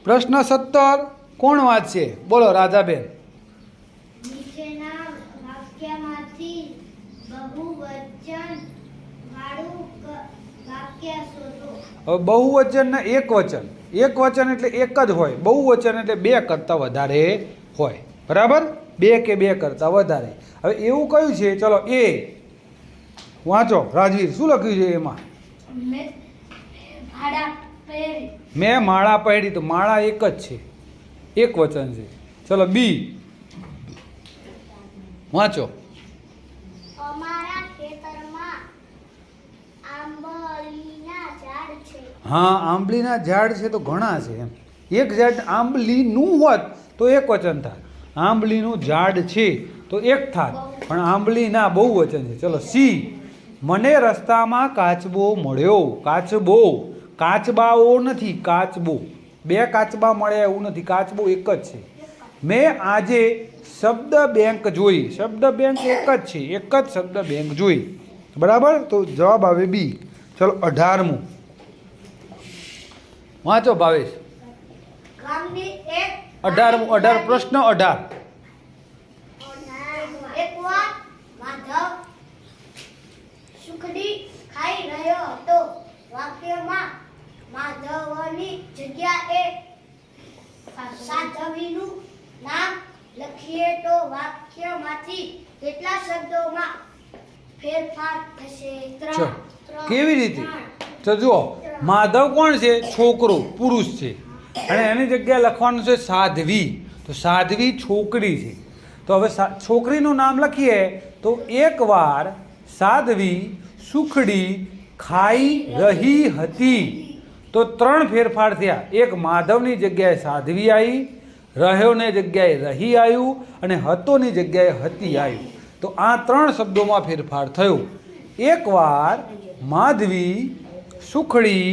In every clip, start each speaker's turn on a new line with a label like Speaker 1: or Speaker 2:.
Speaker 1: પ્રશ્ન 17 કોણ વાંચશે? બોલો રાધાબેન.
Speaker 2: નીચેના વાક્યમાંથી બહુવચન વાળું વાક્ય શોધો.
Speaker 1: હવે બહુવચન ને એક વચન એટલે એક જ હોય. બહુવચન એટલે બે કરતાં વધારે હોય. બરાબર? બે કે બે કરતાં વધારે. હવે એવું કયું છે? ચલો એ વાંચો રાજવીર, શું લખ્યું છે એમાં? મેં માળા પહેરી. તો માળા એક જ છે, એક વચન છે. ચલો બી વાંચો.
Speaker 2: અમારા ખેતરમાં આંબલીના ઝાડ છે.
Speaker 1: હા, આંબલીના ઝાડ છે તો ઘણા છે એમ. એક ઝાડ આંબલીનું હોત તો એક વચન થાય. આંબલીનું ઝાડ છે તો એક થાત, પણ આંબલીના બહુ વચન છે. ચલો સી, મને રસ્તામાં કાચબો મળ્યો. કાચબો, કાચબાઓ નથી, કાચબો. બે કાચબા મળ્યા એવું નથી, કાચબો એક જ છે. મેં આજે શબ્દ બેંક જોઈ. શબ્દ બેંક એક જ છે, એક જ શબ્દ બેંક જોઈ. બરાબર? તો જવાબ આવે બી. ચલો 18મું વાંચો ભાવેશ.
Speaker 2: ગામની એક
Speaker 1: 18 પ્રશ્ન 18.
Speaker 2: એકવાર માધવ સુખડી ખાઈ રહ્યો હતો. વાક્યમાં માધવની જગ્યાએ સાધવીનું નામ લખીએ તો વાક્યમાંથી કેટલા શબ્દોમાં ફેરફાર થશે?
Speaker 1: ચલો કેવી રીતે? તો જુઓ, માધવ કોણ છે? છોકરો, પુરુષ છે. અને એની જગ્યાએ લખવાનું છે સાધ્વી. તો સાધ્વી છોકરી છે. તો હવે છોકરીનું નામ લખીએ તો એકવાર સાધ્વી સુખડી ખાઈ રહી હતી. તો 3 ફેરફાર થયા. એક માધવની જગ્યાએ સાધ્વી આવી, રહ્યોની જગ્યાએ રહી આવ્યું, અને હતોની જગ્યાએ હતી આવ્યું. તો આ 3 શબ્દોમાં ફેરફાર થયો. એકવાર માધવી સુખડી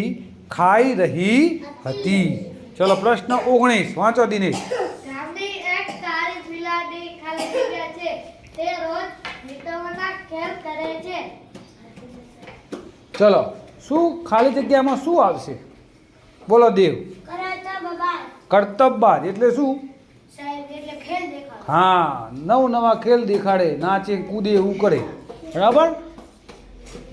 Speaker 1: ખાઈ રહી હતી. ચલો પ્રશ્ન 19 વાંચો દિનેશ.
Speaker 2: ગામની એક કાળી બિલાડી ખાલી જગ્યા છે. તે રોજ મિત્રોના ખેલ કરે છે.
Speaker 1: ચલો શું ખાલી જગ્યામાં શું આવશે? બોલો દેવ. કર્તબબાજ એટલે શું?
Speaker 2: સાહેબ એટલે ખેલ દેખાડો.
Speaker 1: હા, નવા ખેલ દેખાડે, નાચે કૂદે એવું કરે. બરાબર?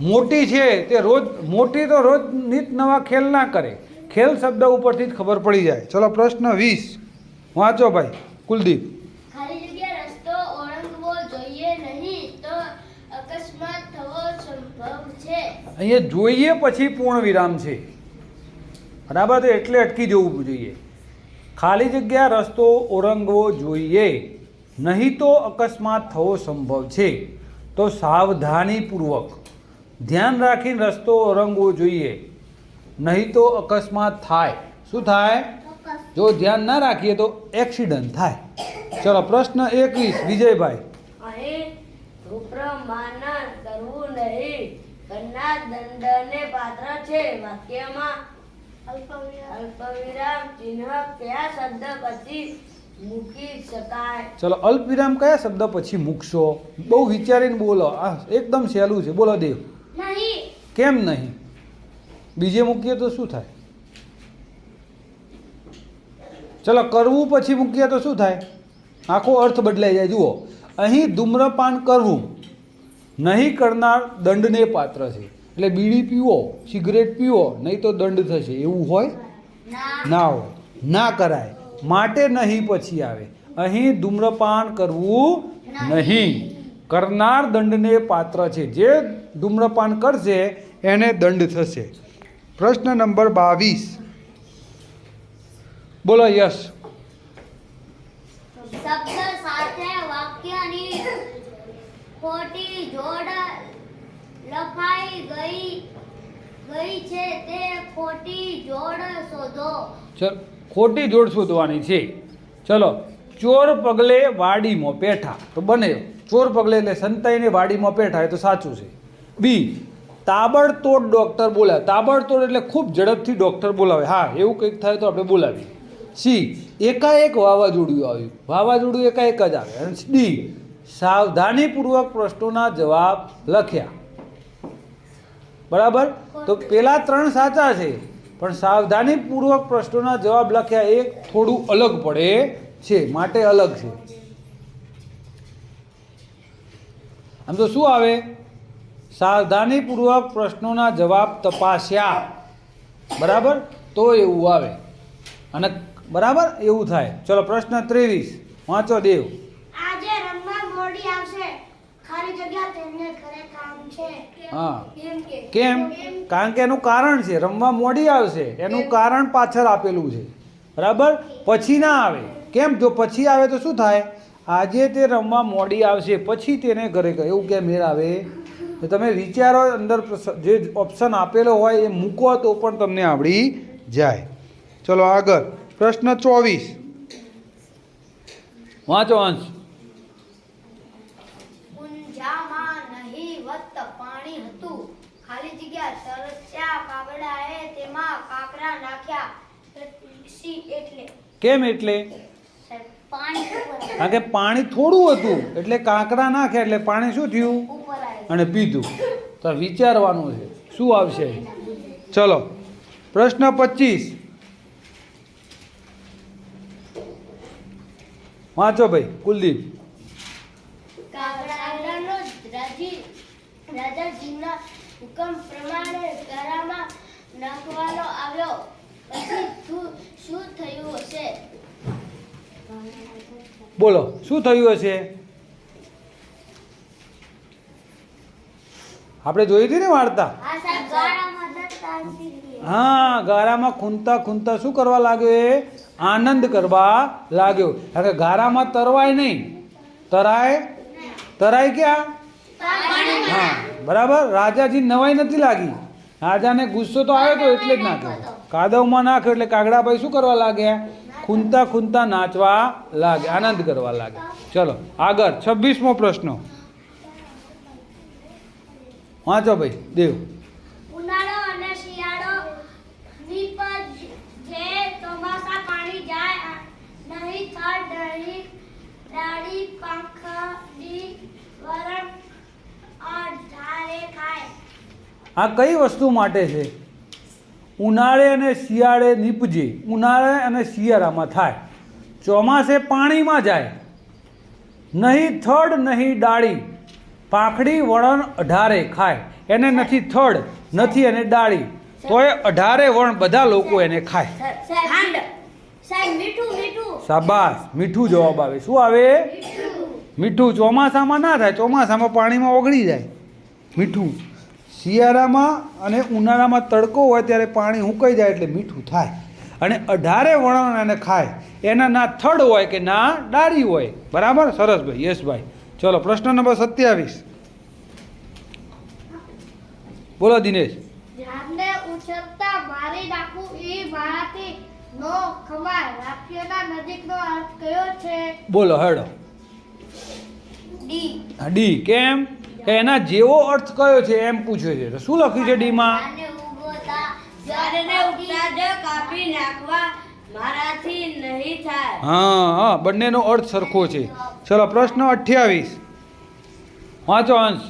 Speaker 1: મોટી છે તે રોજ, મોટી તો રોજ નિત નવા ખેલ ના કરે. ખેલ શબ્દ ઉપરથી જ ખબર પડી જાય. ચલો પ્રશ્ન 20 વાંચો ભાઈ કુલદીપ.
Speaker 2: ખાલી જગ્યા રસ્તો ઓળંગવો જોઈએ નહીં તો અકસ્માત થવો સંભવ છે.
Speaker 1: અહીંયા જોઈએ પછી પૂર્ણ વિરામ છે. બરાબર? તો એટલે અટકી જવું જોઈએ. ખાલી જગ્યા રસ્તો ઓળંગવો જોઈએ નહીં તો અકસ્માત થવો સંભવ છે. તો સાવધાનીપૂર્વક ધ્યાન રાખીને રસ્તો ઓળંગવો જોઈએ, નહીં તો અકસ્માત થાય. શું થાય? જો ધ્યાન ના રાખીએ તો એક્સિડન્ટ થાય. ચલો પ્રશ્ન 21 વિજયભાઈ.
Speaker 3: અહીં ધૂમ્રપાન કરવું નહીં કરનાર દંડને પાત્ર છે. વાક્યમાં અલ્પવિરામ ચિહ્ન કયા શબ્દ પછી મૂકી શકાય?
Speaker 1: ચલો અલ્પવિરામ કયા શબ્દ પછી મૂકશો? બહુ વિચારીને બોલો. આ એકદમ સહેલું છે. બોલો દેવ.
Speaker 2: નહીં.
Speaker 1: કેમ નહીં? બીજે મૂકીએ તો શું થાય? ચલો કરવું પછી મૂકીએ તો શું થાય? આખો અર્થ બદલાઈ જાય. જુઓ, અહીં ધૂમ્રપાન કરવું નહીં કરનાર દંડને પાત્ર છે. એટલે બીડી પીવો, સિગરેટ પીવો નહીં તો દંડ થશે. એવું હોય? ના હોય, ના કરાય. માટે નહીં પછી આવે. અહીં ધૂમ્રપાન કરવું નહીં, કરનાર દંડને પાત્ર છે. જે ધૂમ્રપાન કરશે એને દંડ થશે. પ્રશ્ન નંબર 22 બોલો યશ.
Speaker 2: શબ્દ સાથે વાક્યની ખોટી જોડ લખાઈ ગઈ છે. તે ખોટી જોડ શોધો.
Speaker 1: ચલો ખોટી જોડ શોધવાની છે. ચલો ચોર પગલે વાડીમાં પેઠા. તો બને ચોર પગલે એટલે સંતાઈને વાડીમાં પેઠા, એ તો સાચું છે. બી તાબડતોડ ડૉક્ટર બોલાવે. તાબડતોડ એટલે ખૂબ ઝડપથી ડૉક્ટર બોલાવે. હા, એવું કંઈક થાય તો આપણે બોલાવીએ. સી એકાએક વાવાઝોડું આવ્યું. વાવાઝોડું એકાએક જ આવે. અને ડી સાવધાનીપૂર્વક પ્રશ્નોના જવાબ લખ્યા. બરાબર? તો પેલા 3 સાચા છે, પણ સાવધાનીપૂર્વક પ્રશ્નોના જવાબ લખ્યા એ થોડું અલગ પડે છે, માટે અલગ છે. આમ તો શું આવે? સાવધાનીપૂર્વક પ્રશ્નોના જવાબ તપાસ્યા, બરાબર, તો એવું આવે. અને બરાબર એવું થાય. ચલો પ્રશ્ન 23 વાંચો દેવ.
Speaker 2: આજે રમવા મોડી આવશે, ખાલી જગ્યા તેમને ઘરે કામ છે.
Speaker 1: હા,
Speaker 2: કેમ કે
Speaker 1: કેમ? કારણ કે એનું કારણ છે. રમવા મોડી આવશે એનું કારણ પાછળ આપેલું છે, બરાબર. પછી ના આવે. કેમ? જો પછી આવે તો શું થાય? આજે તે રમવા મોડી આવશે, પછી તેને ઘરે કહે, એવું કેમ મેળ આવે? તો તમે વિચારો, અંદર જે ઓપ્શન આપેલો હોય એ મૂકો તો પણ તમને આવડી જાય. ચલો આગળ પ્રશ્ન 24 વાંચો અંશ.
Speaker 2: ઊંઝામાં નહીવત પાણી હતું, ખાલી જગ્યા તરસ્યા કાગડાએ તેમાં કાંકરા નાખ્યા. સી એટલે
Speaker 1: કેમ એટલે?
Speaker 2: પાણી ઉપર
Speaker 1: કારણ કે પાણી થોડું હતું એટલે કાંકરા નાખ્યા એટલે પાણી શું થયું?
Speaker 2: આવ્યું.
Speaker 1: અને પીધું. તો વિચારવાનું છે શું આવશે. ચલો પ્રશ્ન 25 વાંચો ભાઈ કુલદીપ.
Speaker 2: કાગડાનો રાજાજીના હુકમ પ્રમાણે ગરામાં નાખવાનો આવ્યો. પછી શું થયું હશે?
Speaker 1: બોલો શું થયું હશે? આપણે જોઈ હતી ને વાર્તા.
Speaker 2: આ સાહેબ ગાળામાં દત્તા સીધી.
Speaker 1: હા, ગારામાં ખૂંદતા ખૂંદતા શું કરવા લાગ્યો? એ આનંદ કરવા લાગ્યો. કારણ કે ગારામાં તરવાય નહીં. તરાય ક્યાં? હા, બરાબર. રાજાજી નવાઈ નથી લાગી. રાજાને ગુસ્સો તો આવ્યો તો એટલે જ નાખ્યો. કાદવમાં નાખ્યો એટલે કાગડાભાઈ શું કરવા લાગ્યા? ખૂંદતા ખૂંદતા નાચવા લાગે, આનંદ કરવા લાગે. ચલો આગળ 26મો પ્રશ્ન વાંચો ભાઈ દેવ.
Speaker 2: ઉનાળો અને શિયાળો નિપજ જે ચોમાસા પાણી જાય નહીં, થડ નહીં, ડાળી પાંખડી વરણ અઢારે ખાય.
Speaker 1: આ કઈ વસ્તુ માટે છે? ઉનાળે અને શિયાળે નીપજે. ઉનાળે અને શિયાળામાં થાય. ચોમાસે પાણીમાં જાય. નહીં થડ નહીં ડાળી, પાંખડી વણ અઢારે ખાય. એને નથી થડ, નથી એને ડાળી, તોય અઢારે વણ બધા લોકો એને ખાય.
Speaker 2: ખાંડ સાહેબ મીઠું મીઠું.
Speaker 1: શાબાશ, મીઠું જવાબ આવે. શું આવે? મીઠું. ચોમાસામાં ના થાય, ચોમાસામાં પાણીમાં ઓગળી જાય મીઠું. શિયાળામાં અને ઉનાળામાં તડકો હોય ત્યારે પાણી સુકાઈ જાય એટલે મીઠું થાય. અને અઢારે વણ એને ખાય. એના ના થડ હોય કે ના ડાળી હોય. બરાબર, સરસ ભાઈ, યશભાઈ. ચલો પ્રશ્ન નંબર 27 બોલો દિનેશ.
Speaker 2: ઝાડને ઉછળતા મારી નાખવું એ મારાથી નો ખવાય. વાક્યના નજીકનો અર્થ કયો છે?
Speaker 1: બોલો હેડો.
Speaker 2: ડી.
Speaker 1: ડી. કેમ? કે એના જેવો અર્થ કયો છે એમ પૂછ્યો છે. તો શું લખ્યું છે ડીમાં?
Speaker 3: ઝાડને ઉગતા જ કાપી નાખવા મારાથી નહીં થાય.
Speaker 1: હા હા, બંનેનો અર્થ સરખો છે. ચલો પ્રશ્ન 28 વાંચો અંશ.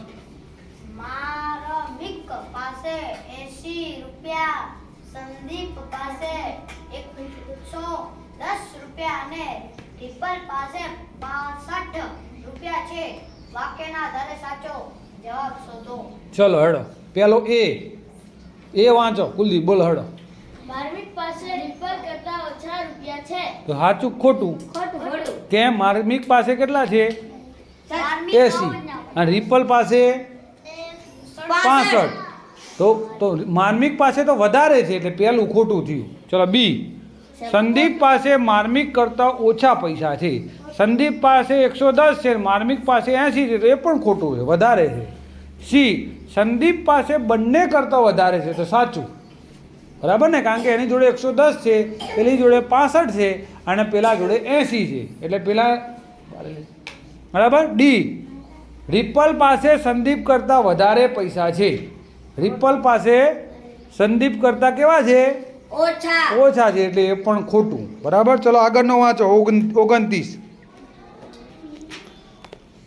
Speaker 2: મારમિક પાસે 80 રૂપિયા, સંદીપ પાસે 110 રૂપિયા અને રિપલ પાસે 65 રૂપિયા છે. વાક્યના આધારે સાચો જવાબ શોધો.
Speaker 1: ચલો હેડો. પેલો એ વાંચો કુલદીપ. બોલો હેડો.
Speaker 2: માર્મિક પાસે રિપલ કરતા ઓછા રૂપિયા છે.
Speaker 1: તો સાચું ખોટું?
Speaker 2: ખોટું.
Speaker 1: કેમ? માર્મિક પાસે કેટલા છે? 80 અને રિપલ પાસે 65. તો માર્મિક પાસે તો વધારે છે એટલે પહેલું ખોટું થયું. ચલો બી. સંદીપ પાસે માર્મિક કરતાં ઓછા પૈસા છે. સંદીપ પાસે 110 છે, માર્મિક પાસે 80 છે, તો એ પણ ખોટું છે, વધારે છે. સી. સંદીપ પાસે બંને કરતાં વધારે છે, તો સાચું. બરાબર ને? કારણ કે એની જોડે 110 છે, પેલી જોડે 65 છે અને પેલા જોડે 80 છે, એટલે પેલા બરાબર. ડી. રિપલ પાસે સંદીપ કરતાં વધારે પૈસા છે. રિપલ પાસે સંદીપ કરતાં કેવા છે? ઓછા છે, એટલે એ પણ ખોટું. બરાબર. ચલો આગળનો વાંચો 29.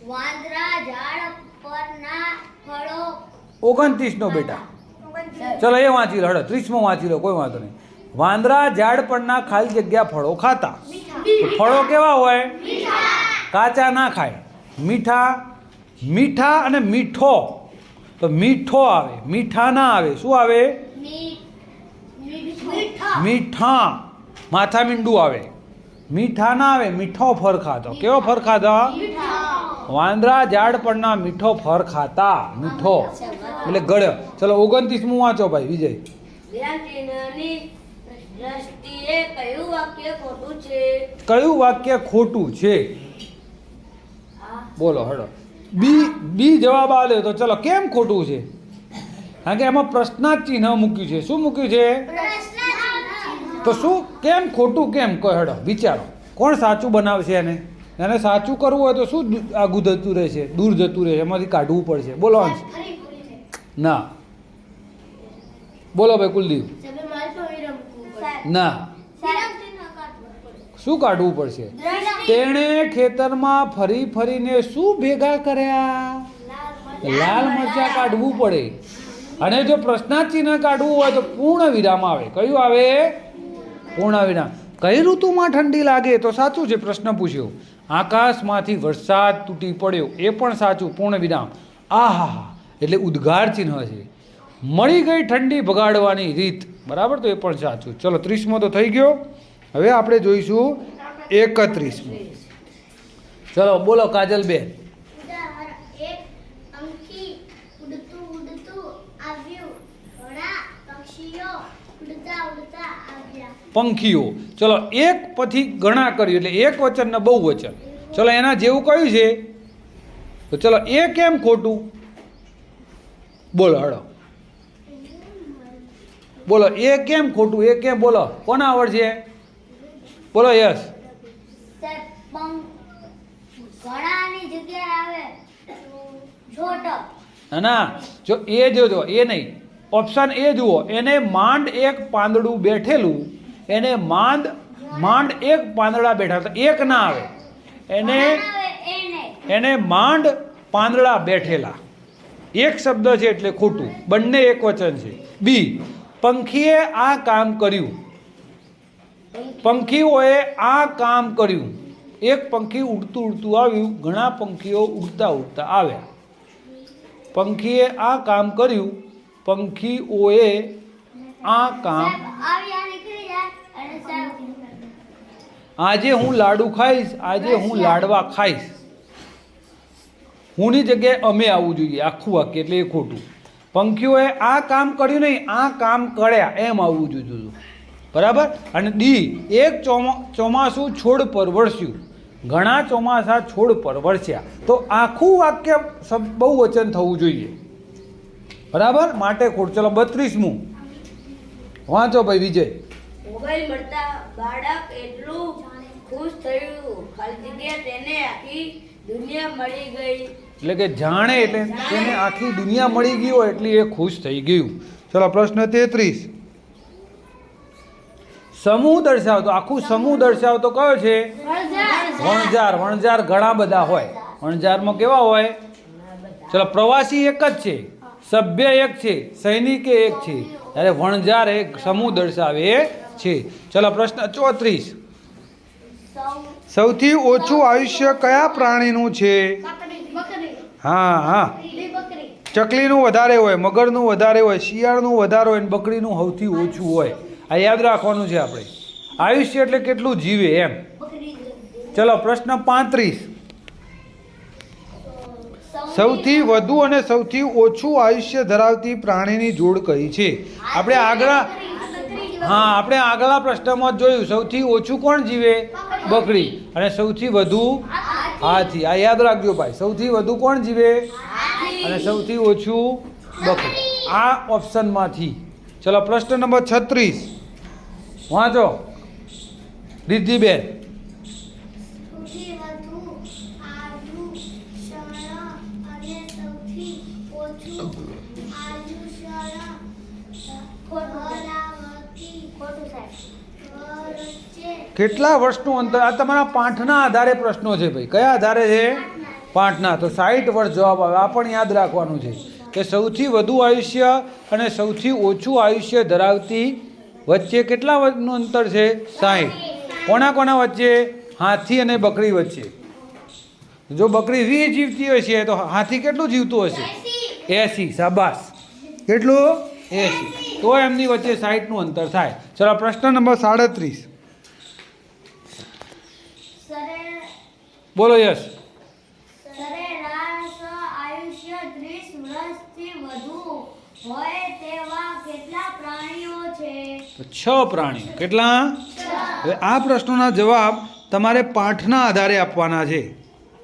Speaker 2: વાંદરા ઝાડ પરના ફળો
Speaker 1: 29 નો બેટા. ચલો એ વાંચી લો, હડો 30મો વાંચી લો, કોઈ વાંધો નહીં. વાંદરા ઝાડ પરના ખાલી જગ્યા ફળો ખાતા. તો ફળો કેવા હોય? કાચા ના ખાય. મીઠા, મીઠા અને મીઠો. તો મીઠો આવે, મીઠા ના આવે. શું આવે? મીઠા. માથા મીંડું આવે. મીઠા ના આવે, મીઠો ફળ ખાતો. કેવો ફળ ખાતા? વાંદરા ઝાડ પરના મીઠો ફળ ખાતા. મીઠો એટલે ગળ. ચલો 29મું વાંચો ભાઈ વિજય.
Speaker 3: વિરામચિહ્નની દ્રષ્ટિએ કયું વાક્ય ખોટું છે?
Speaker 1: કયું વાક્ય ખોટું છે? બોલો હડો. બી જવાબ આલે તો ચલો કેમ ખોટું છે? કારણ કે એમાં પ્રશ્નાર્થ ચિહ્ન મૂક્યું છે. શું મૂક્યું છે? તો શું કેમ ખોટું કેમ? કોઈ હડો વિચારો. કોણ સાચું બનાવશે એને? એને સાચું કરવું હોય તો શું આગું જતું રહેશે? દૂર જતું રહેશે, એમાંથી કાઢવું પડશે. બોલો અંશ. ના બોલો ભાઈ કુલદીપ. ના શું કાઢવું પડશે? તેણે ખેતરમાં ફરી ફરીને શું ભેગા કર્યા? લાલ મરચા કાઢવું પડે. અને જો પ્રશ્નાર્થ ચિહ્ન કાઢવું હોય તો પૂર્ણ વિરામ આવે. કયું આવે? પૂર્ણ વિરામ. કઈ ઋતુમાં ઠંડી લાગે? તો સાચું છે, પ્રશ્ન પૂછ્યો. આકાશમાંથી વરસાદ તૂટી પડ્યો, એ પણ સાચું, પૂર્ણ વિરામ. આહા એટલે ઉદ્ગાર ચિહ્ન છે. મળી ગઈ ઠંડી ભગાડવાની રીત, બરાબર, તો એ પણ સાચું. ચલો 30મો તો થઈ ગયો. હવે આપણે જોઈશું 31મો. ચલો બોલો કાજલબેન.
Speaker 2: એક પંખી ઉડતું ઉડતું આવ્યું, ઘણા પક્ષીઓ ઉડતા ઉડતા આવ્યા.
Speaker 1: પંખીઓ. ચલો એક પછી ઘણા કર્યું એટલે એક વચન ને બહુવચન. ચલો એના જેવું કયું છે? તો ચલો એ કેમ ખોટું? બોલો હળો. બોલો એ કેમ ખોટું? એ કેમ? બોલો કોને આવડશે? બોલો યસ.
Speaker 2: ઘણાની જગ્યાએ આવે છોટો.
Speaker 1: ના જો એ જોજો, એ નહીં. ઓપ્શન એ જુઓ. એને માંડ એક પાંદડું બેઠેલું. એને માંડ એક પાંદડા બેઠા. તો એક ના આવે. એને માંડ પાંદડા બેઠેલા. એક શબ્દ છે એટલે ખોટું. બંને એક વચન છે. બી પંખીએ આ કામ કર્યું. પંખીઓએ આ કામ કર્યું. એક પંખી ઉડતું ઉડતું આવ્યું, ઘણા પંખીઓ ઉડતા ઉડતા આવ્યા. પંખીએ આ કામ કર્યું. પંખીઓએ આ કામ. આજે હું લાડુ ખાઈશ, આજે હું લાડવા ખાઈશ. હુંની જગ્યાએ અમે આવવું જોઈએ આખું વાક્ય, એટલે એ ખોટું. પંખીઓએ આ કામ કર્યું નહીં, આ કામ કર્યા એમ આવવું જોઈએ, બરાબર. અને ડી એક ચોમાસું છોડ પર વરસ્યું, ઘણા ચોમાસા છોડ પર વરસ્યા. તો આખું વાક્ય બહુવચન થવું જોઈએ, બરાબર, માટે ખોટ. ચલો 32મું વાંચો ભાઈ વિજય.
Speaker 3: મોબાઈલ મળતા બાળક એટલું ખુશ થયું, ખાલી જગ્યા તેને આખી દુનિયા મળી ગઈ.
Speaker 1: એટલે કે જાણે એટલે તેને આખી દુનિયા મળી ગઈ હોય એટલે એ ખુશ થઈ ગયું. ચલો પ્રશ્ન 33. સમૂહ દર્શાવતો, આખું સમૂહ દર્શાવતો કયો છે? વણઝાર. વણઝાર ઘણા બધા હોય. વણઝારમાં કેવા હોય? ચલો પ્રવાસી એક જ છે, સભ્ય એક છે, સૈનિક એક છે, ત્યારે વણઝાર એક સમૂહ દર્શાવે છે. ચલો પ્રશ્ન 34. સૌથી ઓછું આયુષ્ય કયા પ્રાણીનું છે? હા હા, ચકલીનું વધારે હોય, મગરનું વધારે હોય, શિયાળનું વધારે હોય, બકરીનું સૌથી ઓછું હોય. આ યાદ રાખવાનું છે આપણે. આયુષ્ય એટલે કેટલું જીવે એમ. ચલો પ્રશ્ન 35. સૌથી વધુ અને સૌથી ઓછું આયુષ્ય ધરાવતી પ્રાણીની જોડ કઈ છે? આપણે આગલા પ્રશ્નમાં જોયું. સૌથી ઓછું કોણ જીવે? બકરી. અને સૌથી વધુ હાથી. આ યાદ રાખજો ભાઈ. સૌથી વધુ કોણ જીવે અને સૌથી ઓછું બકરી. આ ઓપ્શનમાંથી. ચલો પ્રશ્ન નંબર 36 વાંચો રિદ્ધિબેન.
Speaker 2: સૌથી વધુ આયુષ્ય અને સૌથી ઓછું આયુષ્ય
Speaker 1: કેટલા વર્ષનું અંતર? આ તમારા પાઠના આધારે પ્રશ્નો છે ભાઈ. કયા આધારે છે? પાઠના. તો 60 વર્ષ જવાબ આવે. આ પણ યાદ રાખવાનું છે. કે સૌથી વધુ આયુષ્ય અને સૌથી ઓછું આયુષ્ય ધરાવતી વચ્ચે કેટલા વર્ષનું અંતર છે? 60. કોના વચ્ચે? હાથી અને બકરી વચ્ચે. જો બકરી 20 જીવતી હશે તો હાથી કેટલું જીવતું હશે? 80. શાબાશ. કેટલું? 80. તો એમની વચ્ચે 60નું અંતર થાય. ચલો પ્રશ્ન નંબર 37. બોલો યસ.
Speaker 2: સરેરાશ આયુષ્ય 30 વર્ષથી વધુ હોય તેવા કેટલા પ્રાણીઓ છે?
Speaker 1: તો 6 પ્રાણીઓ. કેટલા? હવે આ પ્રશ્નોના જવાબ તમારે પાઠના આધારે આપવાના છે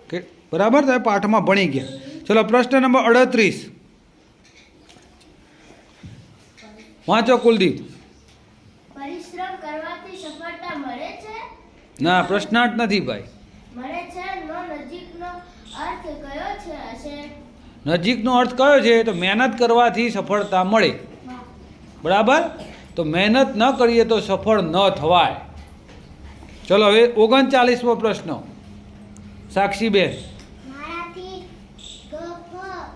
Speaker 1: કે બરાબર? તમે પાઠમાં ભણી ગયા. ચલો પ્રશ્ન નંબર 38 વાંચો કુલદીપ.
Speaker 2: પરિશ્રમ કરવાથી સફળતા મળે છે?
Speaker 1: ના, પ્રશ્નાર્થ નથી ભાઈ.
Speaker 2: મળે છે નો નજીકનો અર્થ કયો છે હશે?
Speaker 1: નજીકનો અર્થ કયો છે? તો મહેનત કરવાથી સફળતા મળે. બરાબર? તો મહેનત ન કરીએ તો સફળ ન થવાય. ચલો હવે 39મો પ્રશ્ન સાક્ષીબેન.
Speaker 2: મારાથી ગફલત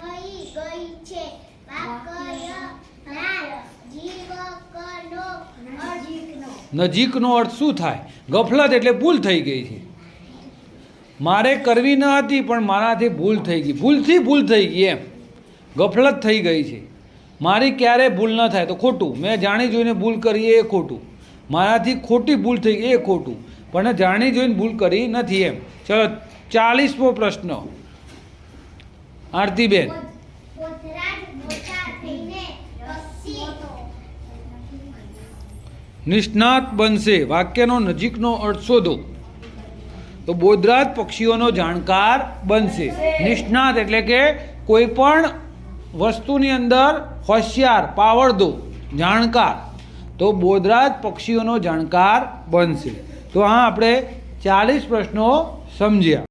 Speaker 2: થઈ ગઈ છે.
Speaker 1: નજીકનો અર્થ શું થાય? ગફલત એટલે ભૂલ થઈ ગઈ છે. મારે કરવી ન હતી પણ મારાથી ભૂલ થઈ ગઈ. ભૂલથી ભૂલ થઈ ગઈ એમ. ગફલત થઈ ગઈ છે. મારી ક્યારે ભૂલ ન થાય તો ખોટું. મેં જાણી જોઈને ભૂલ કરી એ ખોટું. મારાથી ખોટી ભૂલ થઈ ગઈ એ ખોટું. પણ જાણી જોઈને ભૂલ કરી નથી એમ. ચલો 40મો પ્રશ્ન આરતીબેન. નિષ્ણાત બનશે. વાક્યનો નજીકનો અર્થ શોધો. તો બોધરાજ પક્ષીઓનો જાણકાર બનશે. નિષ્ણાત એટલે કે કોઈ પણ વસ્તુની અંદર હોશિયાર, પાવરદો, જાણકાર. તો બોધરાજ પક્ષીઓનો જાણકાર બનશે. તો આ આપણે 40 પ્રશ્નો સમજ્યા.